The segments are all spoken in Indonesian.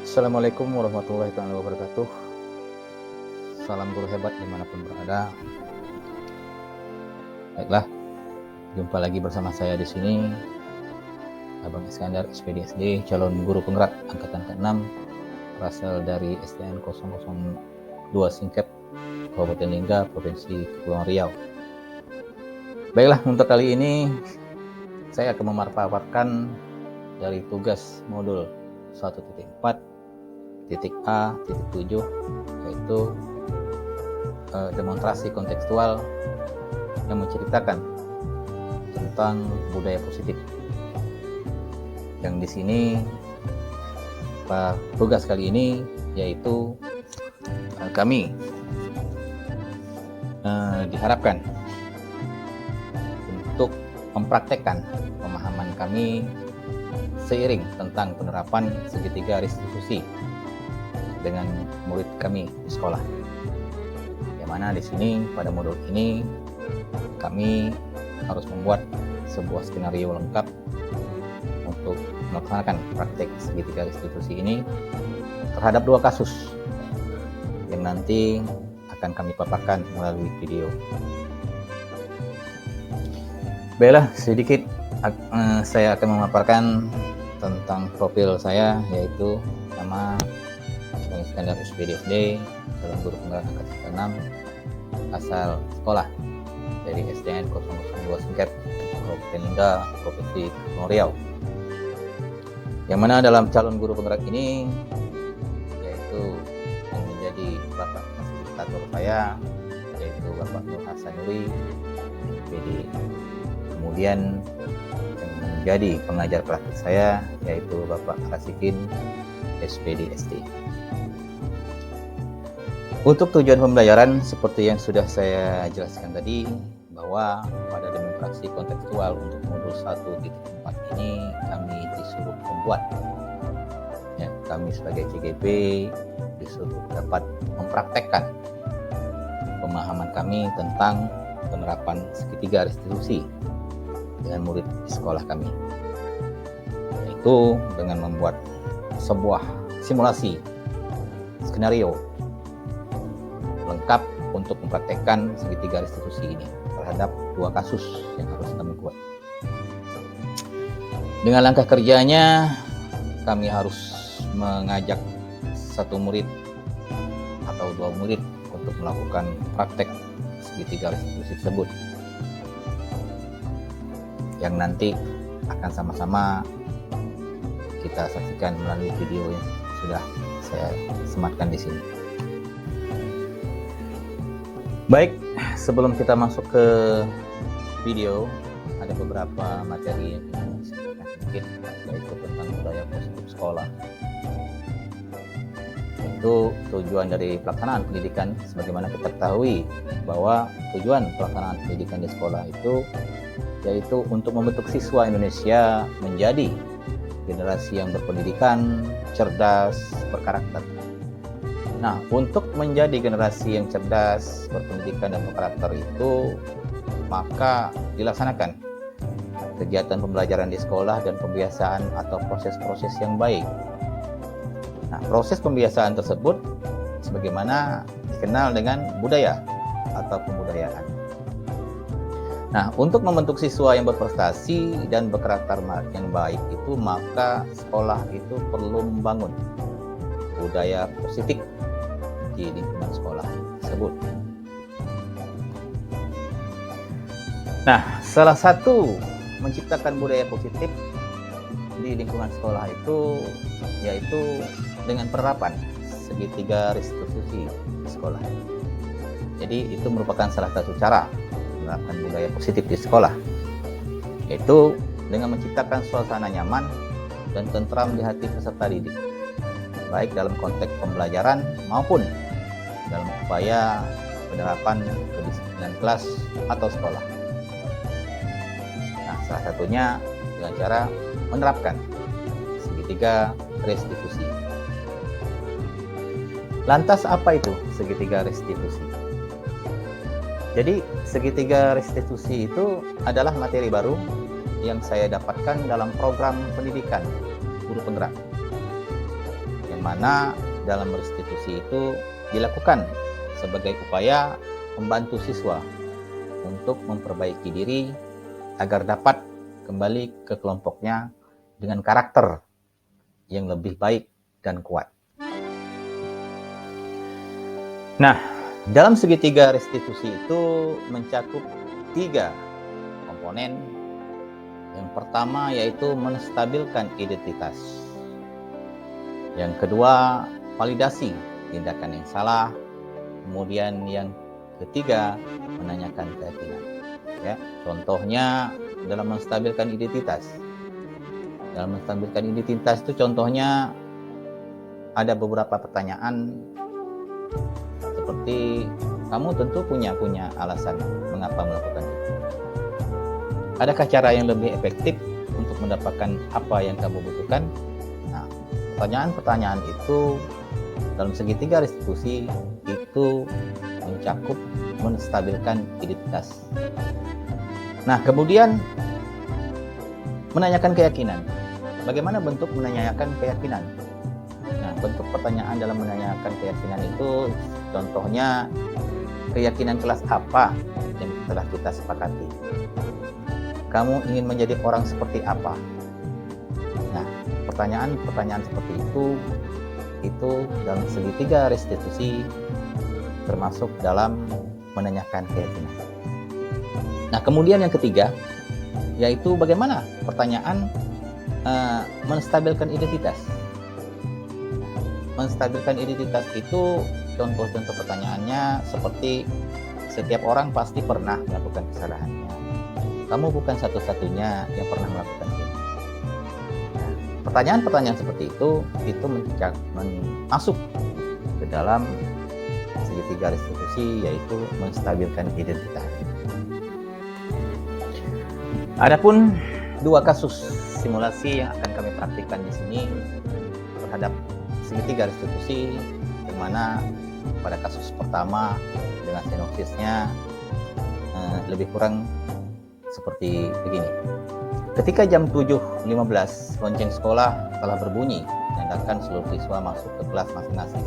Assalamualaikum warahmatullahi wabarakatuh. Salam guru hebat dimanapun berada. Baiklah, jumpa lagi bersama saya di sini, Abang Iskandar, SPDSD, calon guru penggerak angkatan ke-6, berasal dari STN 002 Singkep, Kabupaten Lingga, Provinsi Kepulauan Riau. Baiklah, untuk kali ini saya akan memaparkan dari tugas modul 1.4.A.7, yaitu demonstrasi kontekstual yang menceritakan tentang budaya positif. Yang di sini tugas kali ini yaitu kami diharapkan untuk mempraktekkan pemahaman kami seiring tentang penerapan segitiga restitusi dengan murid kami di sekolah. Yang mana di sini pada modul ini kami harus membuat sebuah skenario lengkap untuk melaksanakan praktek segitiga restitusi ini terhadap 2 kasus yang nanti akan kami paparkan melalui video. Baiklah, sedikit saya akan memaparkan tentang profil saya, yaitu nama Abang Iskandar, SPDSD, calon guru penggerak angkatan ke-6, asal sekolah dari STN 002 Singkep, Kabupaten Lingga, Provinsi Kepulauan Riau. Yang mana dalam calon guru penggerak ini, yaitu yang menjadi bapak fasilitator saya, yaitu Bapak Nur Hasanuri, SPD. Kemudian yang menjadi pengajar praktik saya, yaitu Bapak Rasikin, SPDSD. Untuk tujuan pembelajaran, seperti yang sudah saya jelaskan tadi, bahwa pada demonstrasi kontekstual untuk modul 1.4 ini kami disuruh membuat, ya, kami sebagai CGP disuruh dapat mempraktekkan pemahaman kami tentang penerapan segitiga restitusi dengan murid di sekolah kami, yaitu dengan membuat sebuah simulasi skenario lengkap untuk mempraktekkan segitiga restitusi ini terhadap 2 kasus yang harus kami buat. Dengan langkah kerjanya, kami harus mengajak 1 murid atau 2 murid untuk melakukan praktek segitiga restitusi tersebut, yang nanti akan sama-sama kita saksikan melalui video yang sudah saya sematkan di sini. Baik, sebelum kita masuk ke video, ada beberapa materi yang ingin saya sampaikan sedikit, yaitu tentang budaya positif sekolah. Itu tujuan dari pelaksanaan pendidikan, sebagaimana kita ketahui bahwa tujuan pelaksanaan pendidikan di sekolah itu yaitu untuk membentuk siswa Indonesia menjadi generasi yang berpendidikan, cerdas, berkarakter. Nah, untuk menjadi generasi yang cerdas, berpendidikan, dan berkarakter itu, maka dilaksanakan kegiatan pembelajaran di sekolah dan pembiasaan atau proses-proses yang baik. Nah, proses pembiasaan tersebut sebagaimana dikenal dengan budaya atau pembudayaan. Nah, untuk membentuk siswa yang berprestasi dan berkarakter yang baik itu, maka sekolah itu perlu membangun budaya positif di lingkungan sekolah tersebut. Nah, salah satu menciptakan budaya positif di lingkungan sekolah itu yaitu dengan penerapan segitiga restitusi di sekolah. Jadi itu merupakan salah satu cara menerapkan budaya positif di sekolah, yaitu dengan menciptakan suasana nyaman dan tentram di hati peserta didik, baik dalam konteks pembelajaran maupun dalam upaya penerapan kedisiplinan kelas atau sekolah. Nah, salah satunya dengan cara menerapkan segitiga restitusi. Lantas apa itu segitiga restitusi? Jadi segitiga restitusi itu adalah materi baru yang saya dapatkan dalam program pendidikan guru penggerak, yang mana dalam restitusi itu dilakukan sebagai upaya membantu siswa untuk memperbaiki diri agar dapat kembali ke kelompoknya dengan karakter yang lebih baik dan kuat. Nah, dalam segitiga restitusi itu mencakup 3 komponen. Yang pertama yaitu menstabilkan identitas. Yang kedua, validasi tindakan yang salah. Kemudian yang ketiga, menanyakan keyakinan. Ya, contohnya dalam menstabilkan identitas. Dalam menstabilkan identitas itu contohnya ada beberapa pertanyaan seperti kamu tentu punya alasan mengapa melakukan itu. Adakah cara yang lebih efektif untuk mendapatkan apa yang kamu butuhkan? Nah, pertanyaan-pertanyaan itu dalam segitiga restitusi itu mencakup menstabilkan identitas. Nah, kemudian menanyakan keyakinan. Bagaimana bentuk menanyakan keyakinan? Nah, bentuk pertanyaan dalam menanyakan keyakinan itu contohnya keyakinan kelas apa yang telah kita sepakati. Kamu ingin menjadi orang seperti apa? Nah, pertanyaan-pertanyaan seperti itu dalam segitiga restitusi termasuk dalam menanyakan keyakinan. Nah, kemudian yang ketiga yaitu bagaimana pertanyaan menstabilkan identitas. Menstabilkan identitas itu contoh-contoh pertanyaannya seperti setiap orang pasti pernah melakukan kesalahannya. Kamu bukan satu-satunya yang pernah melakukan ini. Nah, pertanyaan-pertanyaan seperti itu masuk ke dalam segitiga restitusi yaitu menstabilkan identitas. Adapun 2 kasus simulasi yang akan kami praktikkan di sini terhadap segitiga restitusi, yang mana pada kasus pertama dengan sinopsisnya lebih kurang seperti begini. Ketika jam 7.15 lonceng sekolah telah berbunyi, menandakan seluruh siswa masuk ke kelas masing-masing.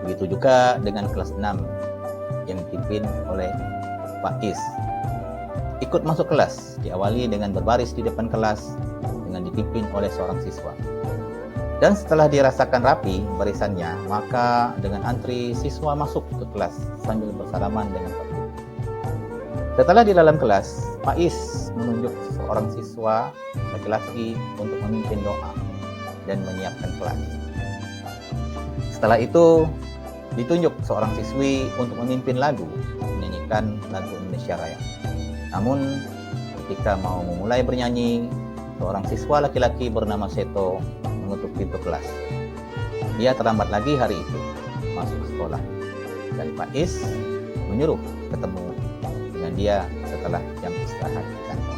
Begitu juga dengan kelas 6 yang dipimpin oleh Pak Is. Ikut masuk kelas, diawali dengan berbaris di depan kelas dengan dipimpin oleh seorang siswa. Dan setelah dirasakan rapi barisannya, maka dengan antri siswa masuk ke kelas sambil bersalaman dengan Pak Is. Setelah di dalam kelas, Pak Is menunjuk seorang siswa laki-laki untuk memimpin doa dan menyiapkan kelas. Setelah itu, ditunjuk seorang siswi untuk memimpin lagu, menyanyikan lagu Indonesia Raya. Namun, ketika mau memulai bernyanyi, seorang siswa laki-laki bernama Seto mengetuk pintu kelas. Dia terlambat lagi hari itu masuk sekolah, dan Pak Is menyuruh ketemu dengan dia setelah jam istirahat di kantor.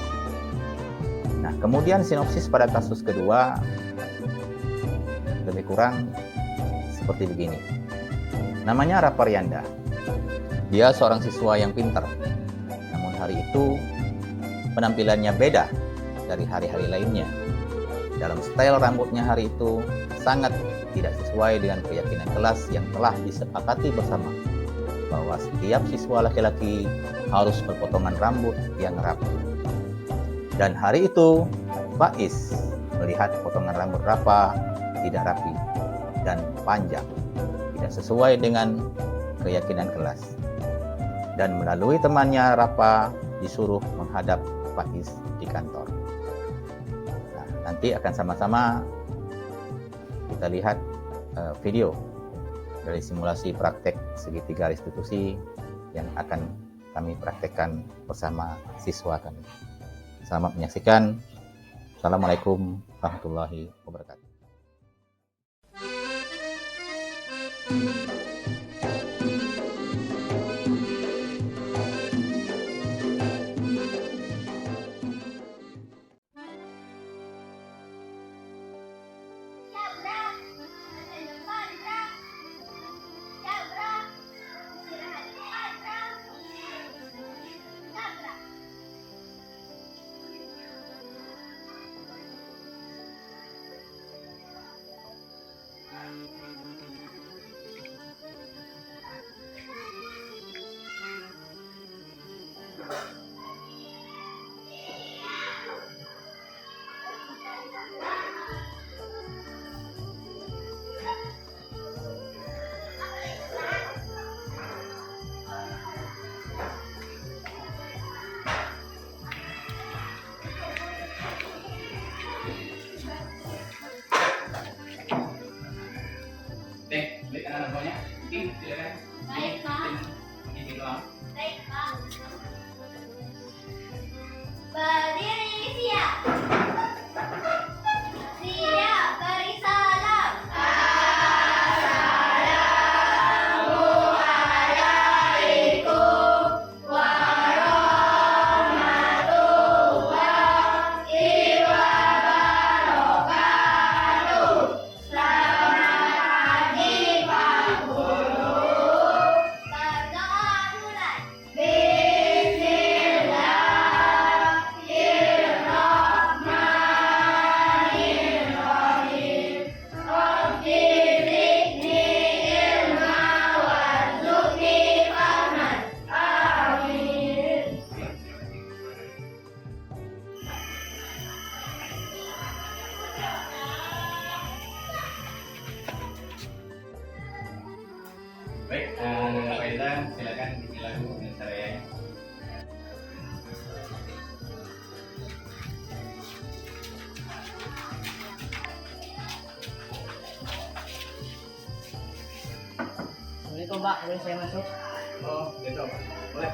Nah, kemudian sinopsis pada kasus kedua lebih kurang seperti begini. Namanya Raparianda. Dia seorang siswa yang pintar. Namun hari itu penampilannya beda dari hari-hari lainnya. Dalam style rambutnya hari itu sangat tidak sesuai dengan keyakinan kelas yang telah disepakati bersama bahwa setiap siswa laki-laki harus berpotongan rambut yang rapi. Dan hari itu Pak Is melihat potongan rambut Rapa tidak rapi dan panjang, tidak sesuai dengan keyakinan kelas. Dan melalui temannya Rapa disuruh menghadap Pak Is di kantor. Nah, nanti akan sama-sama kita lihat video dari simulasi praktek segitiga restitusi yang akan kami praktekkan bersama siswa kami. Selamat menyaksikan. Assalamualaikum warahmatullahi wabarakatuh. Siap, beri salam. Berdoa mulai. Baik, Faizal, silakan bismillah dulu dengan saya. Assalamualaikum Pak, boleh saya masuk? Oh, gitu. Boleh.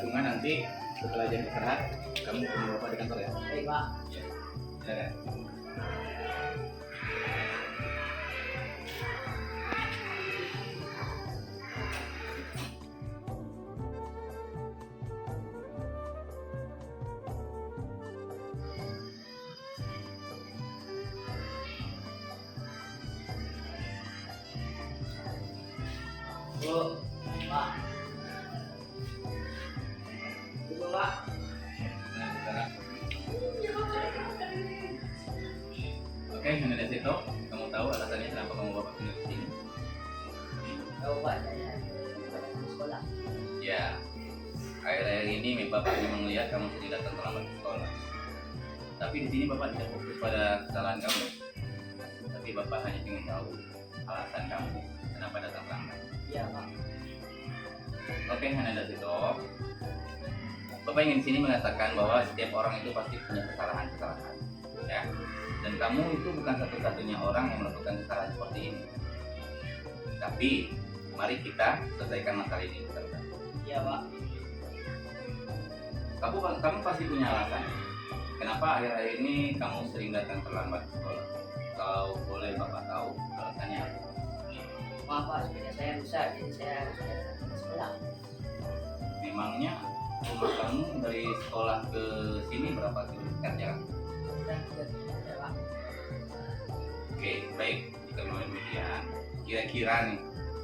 Cuma nanti setelah jam istirahat, kamu ketemu Bapak di kantor ya? Baik Pak. Ya. Silakan. Bu, Pak. Bu, Pak. Nah, sekarang. Oke, Nanda Desito, kamu tahu alasannya kenapa kamu Bapak tinggal di sini? Tahu Pak, saya di sekolah. Ya, akhir-akhir ini Bapak memang melihat kamu sering datang terlambat ke sekolah. Tapi di sini Bapak tidak fokus pada kesalahan kamu. Tapi Bapak hanya ingin tahu alasan kamu kenapa datang terlambat. Iya Pak. Oke, Nanda Desito. Bapak ingin di sini mengatakan bahwa setiap orang itu pasti punya kesalahan-kesalahan, ya. Dan kamu itu bukan satu-satunya orang yang melakukan kesalahan seperti ini. Tapi mari kita selesaikan masalah ini. Iya Pak. Kamu pasti punya alasan. Kenapa akhir-akhir ini kamu sering datang terlambat ke sekolah? Kalau boleh Bapak tahu alasannya apa? Maaf Pak, sepeda saya rusak, jadi saya harus datang ke sekolah. Memangnya rumah kamu dari sekolah ke sini berapa kilometer jarak? Dan juga tidak ada Pak. Oke, baik. Jika memang demikian, kira-kira nih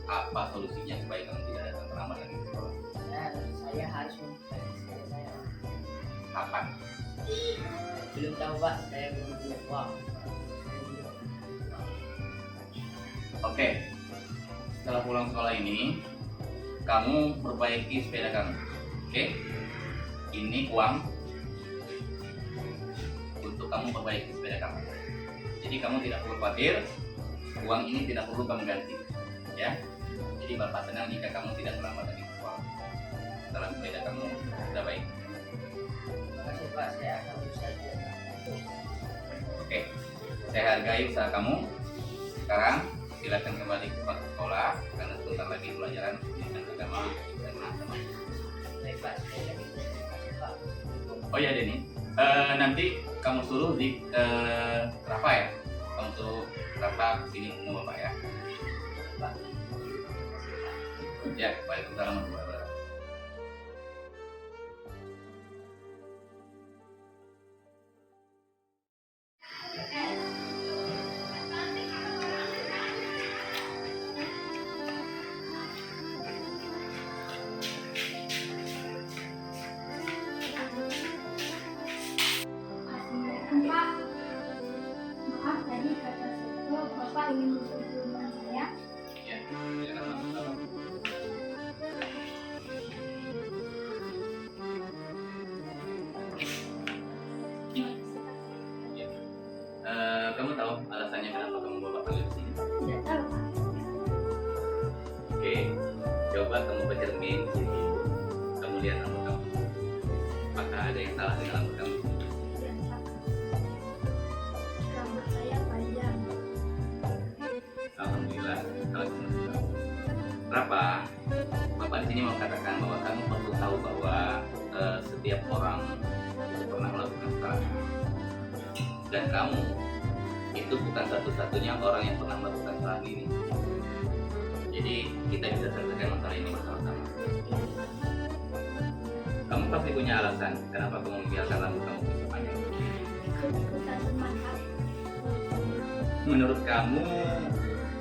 apa solusinya supaya kamu tidak datang terlambat lagi ke sekolah? Saya harus memperbaiki sepeda saya Pak. Kapan? Belum tahu Pak, saya belum punya uang. Oke. Setelah pulang sekolah ini, kamu perbaiki sepeda kamu. Oke? Ini uang untuk kamu perbaiki sepeda kamu. Jadi kamu tidak perlu khawatir, uang ini tidak perlu kamu ganti, ya. Jadi Bapak senang jika kamu tidak terlambat lagi ke sekolah. Setelah sepeda kamu sudah baik. Terima kasih Pak, saya akan berusaha juga. Oke, saya hargai usaha kamu. Sekarang silakan kembali ke sekolah karena sebentar lagi pelajaran pendidikan agama dan agama. Baik Pak, saya lagi terima kasih Pak. Oh ya Denny, nanti kamu suruh di Rafa ya. Kamu suruh Rafa kesini ketemu Bapak ya. Pak. Ya, waalaikumsalam warahmatullahi wabarakatuh. Assalamualaikum Pak. Maaf tadi kata Seto, Bapak ingin berkunjung dengan saya. Ya, silakan masuk. Ya. Kamu tahu alasannya kenapa kamu Bapak panggil ke sini? Tidak tahu Pak. Oke, coba kamu bercermin di sini. Kamu lihat rambut kamu. Apakah ada yang salah dengan rambut kamu? Dan Pak, rambut saya panjang. Alhamdulillah. Kenapa? Bapak di sini mau katakan bahwa kamu perlu tahu bahwa setiap orang itu pernah melakukan kesalahan. Dan kamu itu bukan satu-satunya orang yang pernah melakukan kesalahan ini. Jadi kita bisa selesaikan masalah ini bersama-sama. Kamu pasti punya alasan kenapa kamu membiarkan rambut kamu begitu panjang. Ikut-ikutan teman aku. Menurut kamu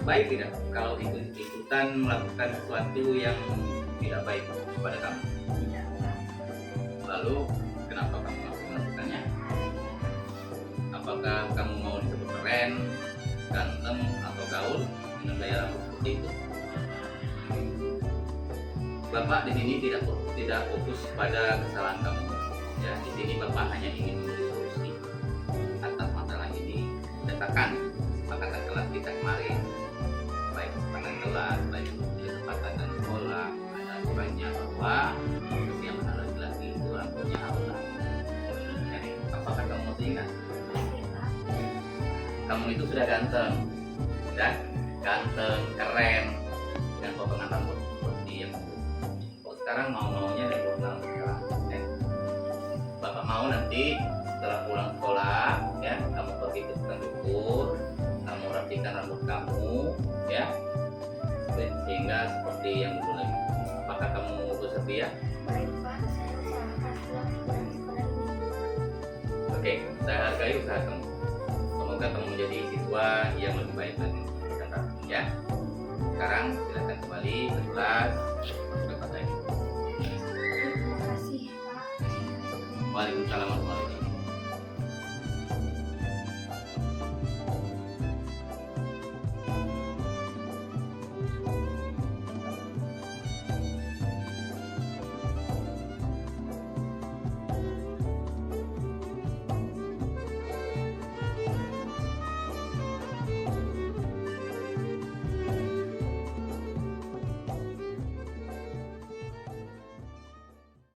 baik tidak kalau ikut-ikutan melakukan sesuatu yang tidak baik kepada kamu? Tidak, Pak. Lalu kenapa kamu masih melakukannya? Apakah kamu mau disebut keren, ganteng, atau gaul dengan gaya rambut seperti itu? Bapak di sini tidak fokus pada kesalahan kamu. Ya, di sini Bapak hanya ingin memberi solusi atas masalah ini berdasarkan kesepakatan kelas kita kemarin, baik kesepakatan kelas, baik kesepakatan dan sekolah, ada aturannya bahwa kesiapan laki-laki itu rambutnya harus rapi. Jadi, apakah kamu masih ingat? Oke, Pak. Kamu itu sudah ganteng, keren, dan potongan rambut seperti yang sekarang maunya dari potongan rambut sekarang. Bapak mau nanti setelah pulang sekolah, ya, kamu pergi ke tukang cukur, kamu rapikan rambut kamu, ya, sehingga seperti yang dulu lagi. Apakah kamu bersedia? Baik, Pak. Saya usahakan pulang sekolah ini. Oke, saya hargai usaha kamu. Semoga kamu menjadi siswa yang lebih baik lagi.